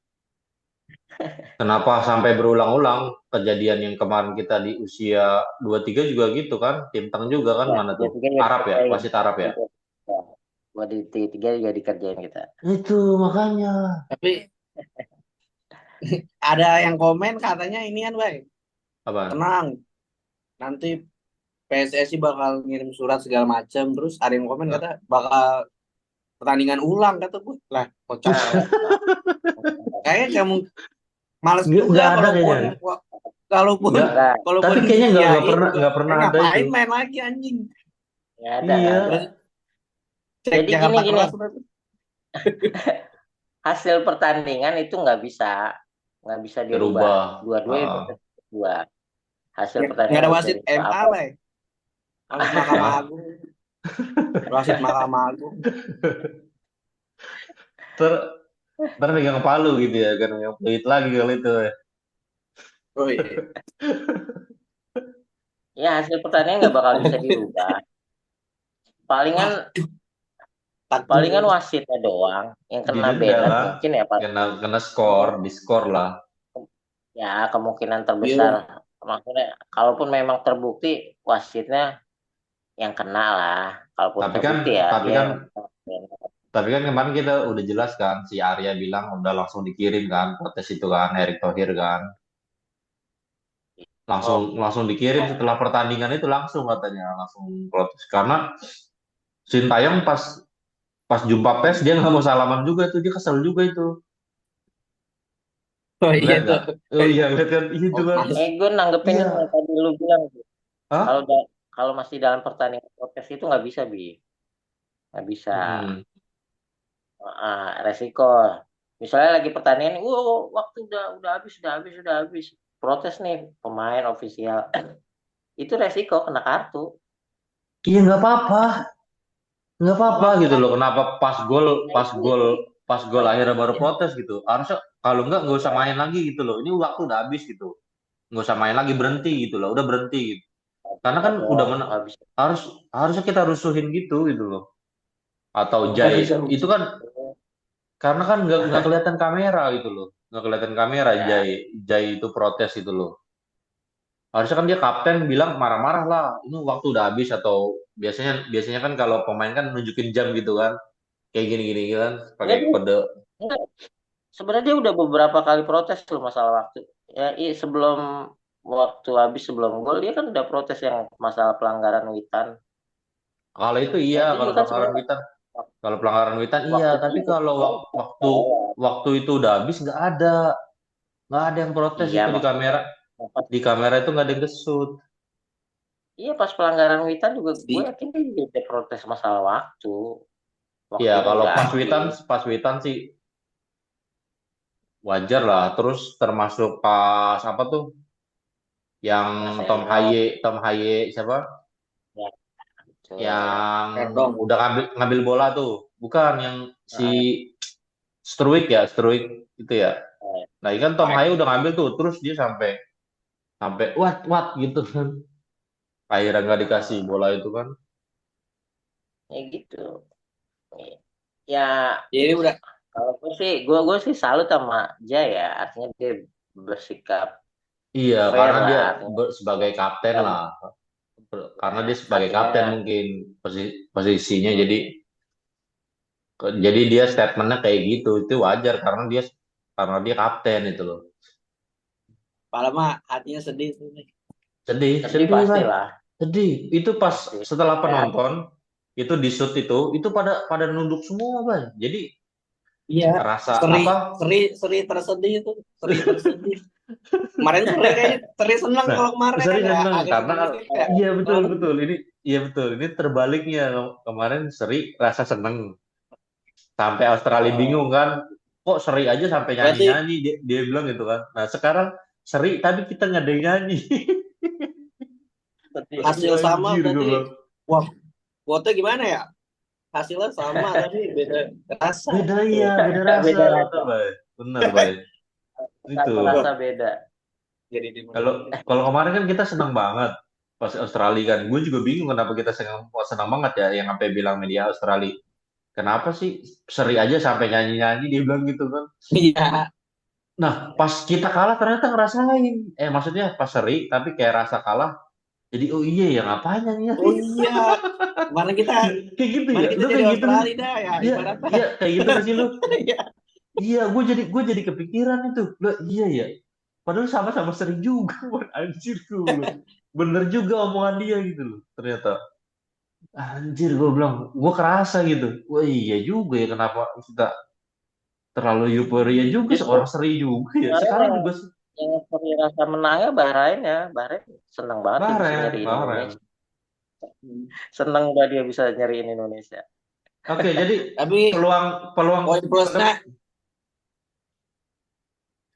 Speaker 2: Kenapa sampai berulang-ulang kejadian yang kemarin kita di usia 23 juga gitu kan? Tintang juga kan
Speaker 1: Ya,
Speaker 2: mana tuh?
Speaker 1: tiga-tiga juga
Speaker 2: Arab ya,
Speaker 1: dikerjain.
Speaker 2: wasit Arab ya.
Speaker 1: Ya, buat di tiga juga dikerjain kita.
Speaker 2: Itu makanya.
Speaker 4: Tapi ada yang komen katanya ini kan, baik.
Speaker 2: Apaan?
Speaker 4: Tenang, nanti PSSI bakal ngirim surat segala macam. Terus ada yang komen
Speaker 2: Nah,
Speaker 4: kata bakal pertandingan ulang kata gue. Lah, kocak.
Speaker 1: Nah, enggak.
Speaker 4: Kayaknya kamu Males
Speaker 2: Nggak
Speaker 4: juga
Speaker 2: ada
Speaker 4: kalaupun
Speaker 2: kayaknya.
Speaker 4: kalaupun
Speaker 2: Nggak.
Speaker 1: Enggak,
Speaker 4: kalaupun
Speaker 2: Tapi kayaknya nggak
Speaker 4: diiyain
Speaker 2: pernah
Speaker 4: juga
Speaker 2: ada
Speaker 4: ngapain
Speaker 2: itu.
Speaker 4: main lagi anjing.
Speaker 1: nggak ada,
Speaker 2: Iya.
Speaker 1: nggak ada.
Speaker 4: Terus cek
Speaker 1: Jadi
Speaker 4: Jakarta
Speaker 1: gini,
Speaker 4: Keras udah tuh.
Speaker 1: hasil pertandingan itu nggak bisa dirubah.
Speaker 2: Berubah.
Speaker 1: Dua-duanya
Speaker 2: Heeh.
Speaker 1: tetap dua. Hasil
Speaker 4: Nggak
Speaker 1: pertandingan
Speaker 4: ada
Speaker 1: nggak bisa
Speaker 4: wasit
Speaker 1: dirubah
Speaker 4: MA
Speaker 1: apa.
Speaker 4: lah. Wasit Mahkamah Agung. Wasit Mahkamah Agung.
Speaker 2: Ter Ntar megang palu gitu ya, kan megang peluit lagi kali itu.
Speaker 4: Oh iya.
Speaker 1: Ya hasil pertandingan nggak bakal bisa dirubah. Palingan
Speaker 4: Waduh,
Speaker 1: palingan
Speaker 4: 40.
Speaker 1: wasitnya doang yang kena
Speaker 2: Didenda
Speaker 1: banned
Speaker 2: lah,
Speaker 1: mungkin ya Pak.
Speaker 2: kena skor, diskor lah.
Speaker 1: Ya kemungkinan terbesar.
Speaker 4: Iya.
Speaker 1: Maksudnya kalaupun memang terbukti wasitnya yang kena lah. Kalaupun
Speaker 2: Tapi kan,
Speaker 1: terbukti ya
Speaker 2: tapi
Speaker 1: dia
Speaker 2: kan,
Speaker 1: yang kena banned.
Speaker 2: tapi kan kemarin kita udah jelas kan, si Arya bilang udah langsung dikirim kan, protes itu kan, Erick Thohir kan, langsung
Speaker 1: Oh,
Speaker 2: langsung dikirim setelah pertandingan itu langsung katanya, langsung protes karena Sintayong pas pas jumpa pers dia nggak mau salaman juga tuh, dia kesel juga itu,
Speaker 4: Oh iya
Speaker 2: lihat
Speaker 4: tuh.
Speaker 2: nggak? Oh iya lihat kan, itu
Speaker 4: Oh,
Speaker 2: kan,
Speaker 4: pantes.
Speaker 1: gue nanggepin
Speaker 2: iya,
Speaker 1: ini yang tadi lu bilang. Kalau
Speaker 2: hah?
Speaker 1: kalau masih dalam pertandingan protes itu nggak bisa nggak bisa.
Speaker 2: Mm-mm.
Speaker 1: Resiko. Misalnya lagi pertandingan, waktu udah habis. Protes nih pemain ofisial. Itu resiko kena kartu.
Speaker 2: Iya nggak apa-apa gitu loh.
Speaker 4: Makanya
Speaker 2: Kenapa
Speaker 1: Nah itu
Speaker 2: pas gol akhirnya baru protes gitu? Harusnya kalau nggak usah main lagi gitu loh. Ini waktu udah habis gitu. Nggak usah main lagi, berhenti gitu loh. Udah berhenti gitu.
Speaker 1: nggak
Speaker 2: Karena
Speaker 1: bisa
Speaker 2: kan udah
Speaker 1: dong,
Speaker 2: menang.
Speaker 1: nggak bisa.
Speaker 2: Harus Harusnya kita rusuhin gitu loh. Atau
Speaker 4: nggak
Speaker 2: Jai
Speaker 4: bisa.
Speaker 2: itu kan karena kan nggak kelihatan kamera gitu loh. Nggak kelihatan kamera
Speaker 1: Ya,
Speaker 2: Jai itu protes itu loh. Harusnya kan dia kapten bilang marah-marah lah. Ini waktu udah habis atau biasanya biasanya kan kalau pemain kan nunjukin jam gitu kan. Kayak gini-gini kan
Speaker 1: nggak
Speaker 2: pakai
Speaker 1: dia,
Speaker 2: kode.
Speaker 1: nggak. Sebenarnya dia udah beberapa kali protes tuh masalah waktu. Ya, sebelum waktu habis sebelum gol dia kan udah protes yang masalah pelanggaran Witan.
Speaker 2: Kalau itu
Speaker 1: Nah
Speaker 2: iya,
Speaker 1: itu
Speaker 2: kalau
Speaker 1: juga kan
Speaker 2: pelanggaran
Speaker 1: sebenarnya
Speaker 2: witan, kalau pelanggaran witan iya,
Speaker 1: waktu
Speaker 2: tapi
Speaker 1: itu.
Speaker 2: kalau waktu itu udah habis nggak ada yang protes
Speaker 1: Iya
Speaker 2: itu di
Speaker 1: maksudnya
Speaker 2: kamera,
Speaker 1: pas,
Speaker 2: di kamera itu nggak ada yang gesut.
Speaker 1: iya pas pelanggaran Witan juga gue
Speaker 4: Di
Speaker 1: yakin dia juga ada protes masalah waktu.
Speaker 2: Iya,
Speaker 1: Waktunya
Speaker 2: kalau
Speaker 1: udah habis.
Speaker 2: pas witan sih wajar lah. Terus termasuk pas apa tuh, yang
Speaker 1: Marcelino
Speaker 2: Tom Haye siapa?
Speaker 1: ya betul.
Speaker 2: Yang
Speaker 4: Perdong.
Speaker 2: udah ngambil bola tuh, bukan yang si
Speaker 1: Heeh.
Speaker 2: Struik itu ya.
Speaker 1: Eh,
Speaker 2: Nah, ini kan Tom Haye udah ngambil tuh, terus dia sampai sampai what gitu kan. Akhirnya nggak dikasih
Speaker 1: heeh.
Speaker 2: bola itu kan.
Speaker 1: Ya gitu. Ya
Speaker 4: Jadi udah
Speaker 1: kalau gue sih salut sama Jaya ya. Artinya dia bersikap
Speaker 2: Iya,
Speaker 1: fair
Speaker 2: karena
Speaker 1: lah.
Speaker 2: dia
Speaker 1: Artinya
Speaker 2: sebagai kapten
Speaker 1: dan
Speaker 2: lah. Karena
Speaker 1: ya,
Speaker 2: dia sebagai kapten
Speaker 1: artinya
Speaker 2: mungkin posisinya, jadi dia statementnya kayak gitu. Itu wajar karena dia kapten itu loh.
Speaker 4: Malah mah hatinya sedih tuh nih.
Speaker 2: Sedih,
Speaker 1: sedih
Speaker 2: sedih, Bay.
Speaker 1: pastilah
Speaker 2: Sedih. Itu pas
Speaker 1: pasti.
Speaker 2: setelah
Speaker 1: Ya,
Speaker 2: penonton itu di shoot itu pada nunduk semua, Bay. Jadi
Speaker 4: Iya,
Speaker 2: rasa
Speaker 4: seri
Speaker 2: apa?
Speaker 4: seri seri tersedih itu, seri tersedih. Kemarin seri kayaknya seri seneng
Speaker 2: Nah,
Speaker 4: kalau kemarin kan
Speaker 2: sering
Speaker 4: ya,
Speaker 2: seneng
Speaker 4: agak
Speaker 2: karena
Speaker 4: seneng dikit ya.
Speaker 2: iya betul
Speaker 4: Oh,
Speaker 2: betul ini iya betul ini terbaliknya. Kemarin Seri rasa seneng sampai Australia
Speaker 4: oh.
Speaker 2: bingung kan, kok Seri aja sampai
Speaker 4: Berarti
Speaker 2: nyanyi-nyanyi, dia bilang gitu kan. Nah sekarang Seri tapi kita nggak ada yang nyanyi.
Speaker 1: sedih.
Speaker 4: hasil sama
Speaker 2: Anjir gue
Speaker 4: berarti,
Speaker 2: bilang.
Speaker 4: wah, vote gimana ya? Hasilnya sama tapi beda rasa.
Speaker 2: Beda iya, beda rasa,
Speaker 1: Beda
Speaker 2: bener
Speaker 1: rasa.
Speaker 2: baik, bener baik. Itu
Speaker 1: Rasa
Speaker 4: Wah,
Speaker 1: beda.
Speaker 4: jadi
Speaker 2: kalau
Speaker 4: dimengerti.
Speaker 2: kalau kemarin kan kita senang banget pas Australia kan, gue juga bingung kenapa kita senang banget ya, yang sampai bilang media Australia, kenapa sih Seri aja sampai nyanyi-nyanyi, dia bilang gitu kan.
Speaker 4: Iya,
Speaker 2: Nah, pas kita kalah ternyata ngerasain. Maksudnya pas seri, tapi kayak rasa kalah. Jadi, oh iya ya, ngapain ya?
Speaker 4: oh iya, kemarin kita
Speaker 2: Kayak gitu ya?
Speaker 4: kemarin kita
Speaker 2: Lu
Speaker 4: jadi
Speaker 2: kayak gitu kan?
Speaker 4: Australia dah ya
Speaker 2: Iya,
Speaker 4: ibaratnya.
Speaker 2: iya, kayak gitu kan sih lu?
Speaker 4: Iya.
Speaker 2: Iya, gue jadi kepikiran itu. Loh, iya ya. Padahal sama-sama seri juga, buat anjir gue bilang. Bener juga omongan dia gitu loh, ternyata. Anjir, gue bilang, gue kerasa gitu. Wah iya juga ya, kenapa kita terlalu euforia juga,
Speaker 1: Justru
Speaker 2: seorang seri juga ya.
Speaker 1: kemarin
Speaker 2: Sekarang juga
Speaker 1: yang seperti rasa menangnya Bahrain ya. Bahrain seneng banget dia bisa
Speaker 2: Bahrain,
Speaker 1: nyeriin
Speaker 2: Bahrain.
Speaker 1: Indonesia. Seneng banget dia bisa nyeriin Indonesia.
Speaker 2: Oke, jadi
Speaker 4: Tapi
Speaker 2: peluang peluang
Speaker 4: poin plusnya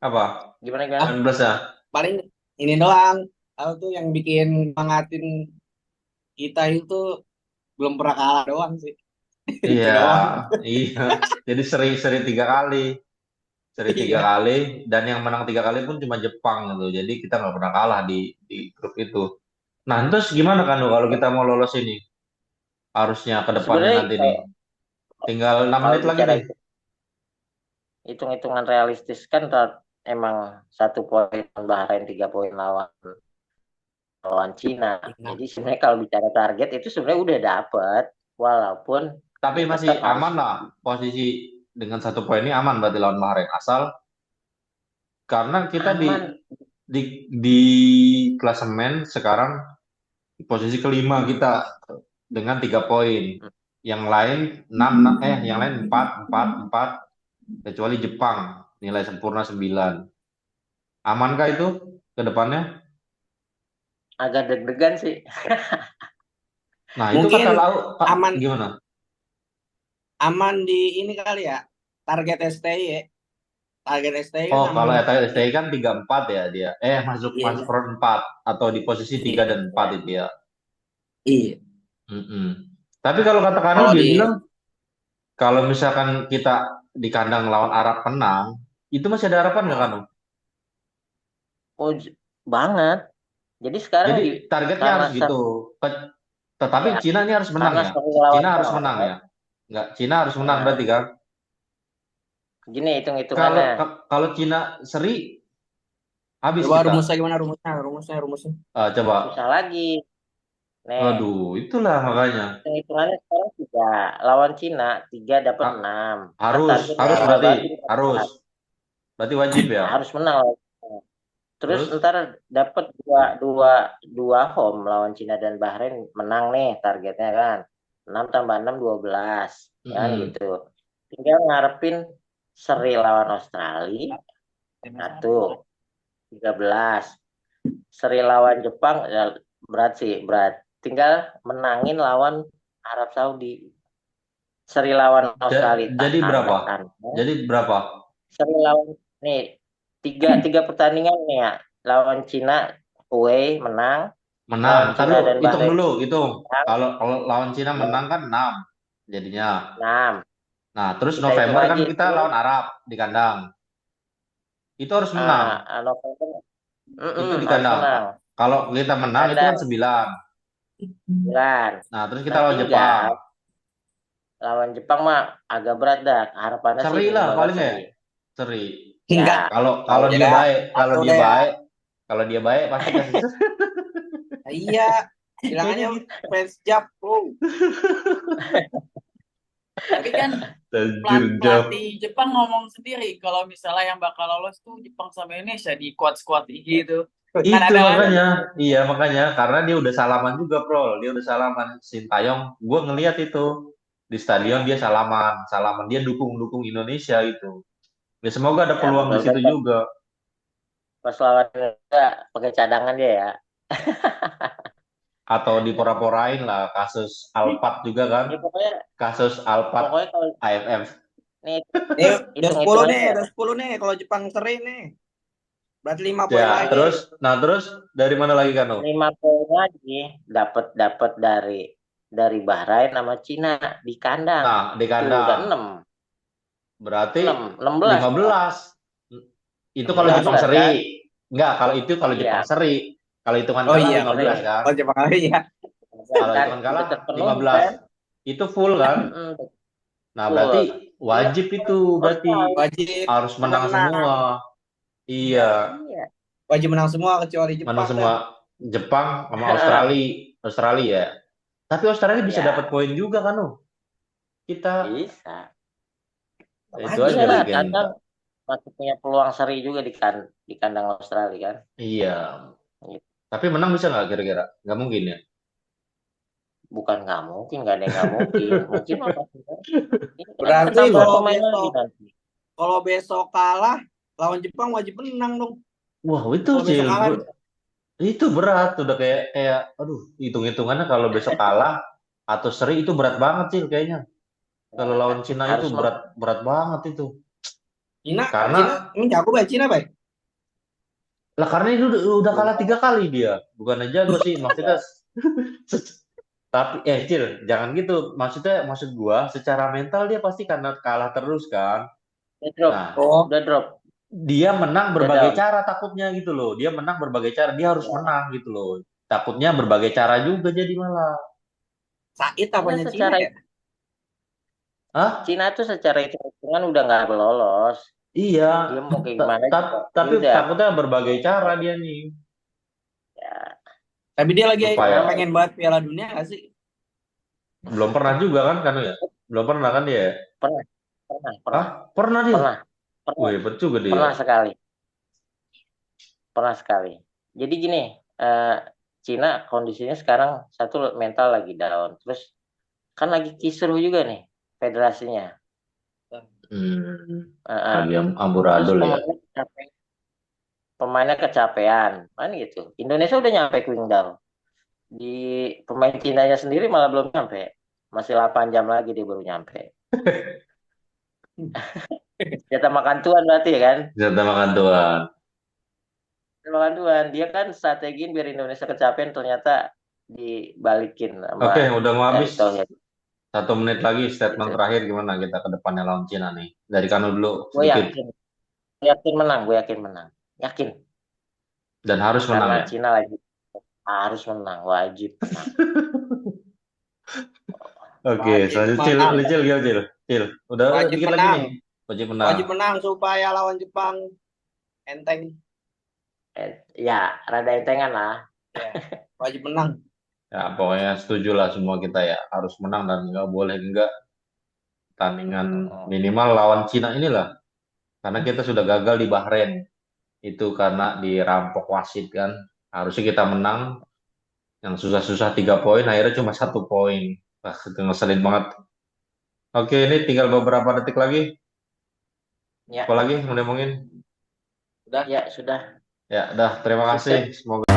Speaker 2: apa?
Speaker 1: Gimana gimana?
Speaker 2: Poin plusnya.
Speaker 4: paling ini doang. Aku tuh yang bikin semangatin kita itu belum pernah kalah doang sih. Itu
Speaker 2: Iya,
Speaker 4: doang.
Speaker 2: iya. Jadi seri-seri 3 kali, seri tiga
Speaker 4: Iya.
Speaker 2: kali, dan yang menang 3 kali pun cuma Jepang gitu. Jadi kita nggak pernah kalah di grup itu. Nah, terus gimana kan kalau kita mau lolos ini? Harusnya ke depannya
Speaker 1: Sebenarnya
Speaker 2: nanti nih. Tinggal 6
Speaker 1: kalau
Speaker 2: menit lagi
Speaker 1: bicara
Speaker 2: nih.
Speaker 1: hitung-hitungan realistis kan emang 1 poin Bahrain 3 poin lawan lawan Cina.
Speaker 4: Nah,
Speaker 1: Jadi sebenarnya kalau bicara target itu sebenarnya udah dapet, walaupun
Speaker 2: Tapi
Speaker 1: ya
Speaker 2: masih
Speaker 1: tetap harus
Speaker 2: aman lah. Posisi dengan 1 poin ini aman berarti lawan Bahrain. Asal karena kita
Speaker 1: aman.
Speaker 2: di klasemen sekarang posisi kelima kita dengan 3 poin. Yang lain 6, yang lain 4, 4, 4, kecuali Jepang nilai sempurna 9. Amankah itu ke depannya?
Speaker 1: Agak deg-degan sih.
Speaker 2: Nah, itu kata
Speaker 4: mungkin
Speaker 2: Lau, Kak,
Speaker 4: aman
Speaker 2: gimana?
Speaker 4: aman di ini kali ya. Target STI ya. Target STI kan
Speaker 2: Oh,
Speaker 4: aman.
Speaker 2: kalau STI kan 3-4 ya dia. Masuk masuk
Speaker 4: Iya.
Speaker 2: round 4 atau di posisi 3
Speaker 4: Iya.
Speaker 2: dan 4
Speaker 1: Ya.
Speaker 2: itu ya.
Speaker 4: Iya.
Speaker 2: Mm-mm. Tapi kalau kata Kano
Speaker 4: Kalau
Speaker 2: dia
Speaker 4: di
Speaker 2: bilang kalau misalkan kita di kandang lawan Arab menang, itu masih ada harapan nggak Kano?
Speaker 1: Oh, banget. Jadi sekarang
Speaker 2: Jadi targetnya
Speaker 1: karena
Speaker 2: harus gitu. Tetapi
Speaker 1: ya,
Speaker 2: Cina ini harus menang
Speaker 1: karena
Speaker 2: ya.
Speaker 1: seri lawan
Speaker 2: Cina harus menang
Speaker 1: Bahrain,
Speaker 2: ya. Nggak, Cina harus menang
Speaker 1: nah,
Speaker 2: berarti kan.
Speaker 1: gini
Speaker 2: Kalau
Speaker 1: hitung-hitungannya.
Speaker 2: kalau Cina seri habis
Speaker 4: coba
Speaker 2: kita.
Speaker 4: rumusnya gimana rumusnya? Rumusnya.
Speaker 2: Coba.
Speaker 1: Susah lagi. Nih,
Speaker 2: Waduh, itulah makanya.
Speaker 1: hitung-hitungannya sekarang 3. Lawan Cina, 3 dapat
Speaker 2: Ha-
Speaker 1: 6. Kan
Speaker 2: harus
Speaker 1: targetnya
Speaker 2: harus
Speaker 1: udah
Speaker 2: berarti
Speaker 1: berarti
Speaker 2: harus
Speaker 1: 4.
Speaker 2: berarti wajib ya.
Speaker 1: Harus menang. Terus
Speaker 2: Terus,
Speaker 1: ntar dapat dua home lawan Cina dan Bahrain, menang nih targetnya kan. 6 tambah 6 12 kan
Speaker 2: mm-mm.
Speaker 1: gitu. Tinggal ngarepin seri lawan Australia 13. Seri lawan Jepang ya berat sih, berat. Tinggal menangin lawan Arab Saudi. Seri lawan Australia
Speaker 2: Jadi berapa?
Speaker 1: tahan.
Speaker 2: Jadi berapa?
Speaker 1: Seri lawan nih tiga tiga pertandingan nih ya. Lawan Cina away menang,
Speaker 2: Menang.
Speaker 1: lawan
Speaker 2: Ntar
Speaker 1: Cina
Speaker 2: lu
Speaker 1: dan
Speaker 2: hitung
Speaker 1: Bahrain
Speaker 2: dulu, hitung.
Speaker 1: menang
Speaker 2: Kalau lawan Cina menang kan 6 jadinya.
Speaker 1: 6.
Speaker 2: Nah, terus
Speaker 1: Kita hitung
Speaker 2: November kan
Speaker 1: lagi
Speaker 2: kita lawan Arab di kandang. Itu harus menang.
Speaker 1: November
Speaker 2: Itu di
Speaker 1: harus
Speaker 2: kandang.
Speaker 1: menang
Speaker 2: Kalau kita
Speaker 1: di
Speaker 2: menang itu kan
Speaker 1: kandang
Speaker 2: 9.
Speaker 1: 9.
Speaker 2: Nah, terus kita
Speaker 1: Nah
Speaker 2: lawan Jepang.
Speaker 1: tinggal lawan Jepang mah agak berat dah. Harapannya sih
Speaker 2: Seri lah
Speaker 1: minimal
Speaker 2: paling ya.
Speaker 1: seri.
Speaker 2: Seri.
Speaker 4: Enggak.
Speaker 1: Ya,
Speaker 2: Kalau
Speaker 4: Tahu
Speaker 2: kalau
Speaker 4: deh
Speaker 2: dia
Speaker 4: ya.
Speaker 2: baik,
Speaker 4: Satu deh ya.
Speaker 2: kalau dia baik pasti kasih seri.
Speaker 4: Iya. Bilang
Speaker 2: Kayaknya
Speaker 4: aja
Speaker 2: gitu.
Speaker 4: fans Jap, bro.
Speaker 3: Tapi kan
Speaker 2: Anjir, Jam.
Speaker 3: pelatih Jepang ngomong sendiri kalau misalnya yang bakal lolos tuh Jepang sama Indonesia di squad gitu. Kan
Speaker 2: Itu
Speaker 3: ada kan?
Speaker 2: makanya, iya makanya karena dia udah salaman juga, Bro. Dia udah salaman Sintayong. Gue ngeliat itu di stadion dia salaman dia dukung Indonesia itu. Ya semoga ada
Speaker 1: ya
Speaker 2: peluang di situ
Speaker 1: mudah-mudahan
Speaker 2: juga.
Speaker 1: pas lawan Indonesia pakai cadangan dia ya.
Speaker 2: Atau dipora-porain lah kasus Alpat juga kan.
Speaker 1: Ya pokoknya
Speaker 2: Kasus Alpat
Speaker 1: pokoknya kalau
Speaker 2: AFF.
Speaker 1: nih
Speaker 4: Nih, udah 10 nih,
Speaker 1: hitung-hitungannya
Speaker 4: udah 10 nih kalau Jepang seri nih. Berarti 5 poin
Speaker 2: Ya,
Speaker 4: lagi.
Speaker 2: terus dari mana lagi kan?
Speaker 1: 5 poin lagi dapat dapat dari Bahrain sama Cina di kandang.
Speaker 2: Nah, di
Speaker 1: Tuh udah
Speaker 2: kandang.
Speaker 1: 6.
Speaker 2: Berarti
Speaker 1: 16 malah.
Speaker 2: 15. Itu kalau Jepang
Speaker 1: 16
Speaker 2: seri.
Speaker 1: kan?
Speaker 2: Enggak, kalau Jepang
Speaker 1: Iya,
Speaker 2: seri. Kalau hitungan
Speaker 4: Oh
Speaker 2: kalah
Speaker 4: iya,
Speaker 2: 15
Speaker 1: seri.
Speaker 2: kan?
Speaker 4: kalau Jepang lagi ya.
Speaker 2: Kalau
Speaker 1: Kan
Speaker 2: hitungan kalah
Speaker 1: udah terpenuhi
Speaker 2: 15.
Speaker 1: kan?
Speaker 2: Itu full kan? Nah, berarti
Speaker 1: Full. Tinggal
Speaker 2: wajib itu berarti
Speaker 1: Australia.
Speaker 4: Wajib
Speaker 2: harus menang
Speaker 4: menang.
Speaker 2: semua. Iya,
Speaker 1: Iya.
Speaker 4: Wajib menang semua kecuali
Speaker 2: menang
Speaker 4: Jepang
Speaker 2: semua
Speaker 4: dah.
Speaker 2: Jepang sama Australia ya. Tapi Australia bisa dapat
Speaker 1: Ya,
Speaker 2: poin juga kan, kita
Speaker 1: bisa.
Speaker 2: itu
Speaker 4: Wajib
Speaker 2: aja
Speaker 1: Iyalah,
Speaker 2: lagi yang
Speaker 1: kandang masih punya peluang seri juga di kandang Australia kan.
Speaker 2: iya.
Speaker 1: Gitu.
Speaker 2: Tapi menang bisa nggak kira-kira? Nggak mungkin ya.
Speaker 1: Bukan nggak mungkin, nggak ada yang nggak mungkin. Mungkin apa? Ini kan
Speaker 4: Berarti
Speaker 1: ketambahan
Speaker 4: kalau
Speaker 1: pemain lagi
Speaker 4: besok
Speaker 1: nanti.
Speaker 4: kalau besok kalah lawan Jepang wajib menang dong.
Speaker 2: Wah, itu
Speaker 4: Kalau besok
Speaker 2: Cil,
Speaker 4: kalah
Speaker 2: itu berat. Udah kayak, aduh, hitung-hitungannya kalau besok kalah atau seri itu berat banget Cil kayaknya. Kalau lawan Cina itu
Speaker 1: Harus menang.
Speaker 2: berat banget itu.
Speaker 4: Cina
Speaker 2: Karena
Speaker 4: ini jago baik Cina baik.
Speaker 2: lah karena itu udah kalah 3 kali dia. Bukan aja gue sih maksudnya. Tapi Cil, jangan gitu. Maksud gua secara mental dia pasti karena kalah terus kan.
Speaker 1: Udah drop.
Speaker 2: Nah,
Speaker 4: Oh,
Speaker 1: Udah drop.
Speaker 2: dia menang
Speaker 1: Udah
Speaker 2: berbagai
Speaker 1: down.
Speaker 2: cara takutnya gitu loh. Dia menang berbagai cara, dia harus menang gitu loh. Takutnya berbagai cara juga jadi malah.
Speaker 4: Said
Speaker 1: Karena
Speaker 4: apanya Cina
Speaker 1: secara
Speaker 4: ya?
Speaker 2: Hah?
Speaker 1: Cina tuh secara hitung-hitungan udah nggak lolos.
Speaker 2: Iya.
Speaker 1: Dia mau kayak gimana juga. Dia
Speaker 2: Tapi
Speaker 1: udah
Speaker 2: takutnya berbagai cara dia nih.
Speaker 1: ya,
Speaker 4: Tapi dia lagi
Speaker 2: Supaya
Speaker 4: pengen banget Piala Dunia nggak sih?
Speaker 2: belum pernah juga kan ya? Belum pernah kan dia?
Speaker 1: pernah, pernah,
Speaker 2: Hah?
Speaker 1: pernah,
Speaker 2: Pernah dia?
Speaker 1: pernah, pernah,
Speaker 2: Wih, hebat juga dia.
Speaker 1: pernah sekali, pernah sekali. Jadi gini, eh, Cina kondisinya sekarang satu mental lagi down, terus kan lagi kisruh juga nih federasinya.
Speaker 2: Lagi
Speaker 1: Terus
Speaker 2: amburadul ya.
Speaker 1: pemainnya kecapean, kan gitu. Indonesia udah nyampe Qingdao. Di pemain Cinanya sendiri malah belum nyampe. Masih 8 jam lagi dia baru nyampe. Jatah makan tuan berarti ya kan?
Speaker 2: Serta makan tuan.
Speaker 1: Jatah makan tuan. Dia kan strategiin biar Indonesia kecapean ternyata dibalikin sama
Speaker 2: Oke, udah mau habis.
Speaker 1: Erick Thohir.
Speaker 2: 1 menit lagi statement
Speaker 1: Gitu.
Speaker 2: terakhir gimana kita ke depannya lawan Cina nih. Dari Kano dulu
Speaker 1: Gue
Speaker 2: sedikit.
Speaker 1: yakin menang, gue yakin menang. Yakin.
Speaker 2: Dan harus menang
Speaker 1: Karena
Speaker 2: ya.
Speaker 1: Cina lagi harus menang, wajib menang.
Speaker 2: Oke,
Speaker 4: Wajib
Speaker 2: selanjutnya
Speaker 4: menang.
Speaker 2: Cil. Udah
Speaker 4: Wajib
Speaker 2: dikit lagi
Speaker 4: menang.
Speaker 2: nih. Wajib menang.
Speaker 4: Wajib menang supaya lawan Jepang enteng.
Speaker 1: Ya, rada entengan lah.
Speaker 4: Ya, wajib menang.
Speaker 2: Ya, pokoknya setuju lah semua kita ya. Harus menang dan nggak boleh enggak pertandingan minimal lawan Cina inilah. Karena kita sudah gagal di Bahrain. Itu karena dirampok wasit kan. Harusnya kita menang. Yang susah-susah 3 poin, akhirnya cuma 1 poin. Wah, itu ngeselin banget. Oke, ini tinggal beberapa detik lagi.
Speaker 1: Ya.
Speaker 2: Apa lagi mau ngomongin?
Speaker 1: Ya, sudah.
Speaker 2: Ya, dah. Terima kasih.
Speaker 1: Sukses.
Speaker 2: Semoga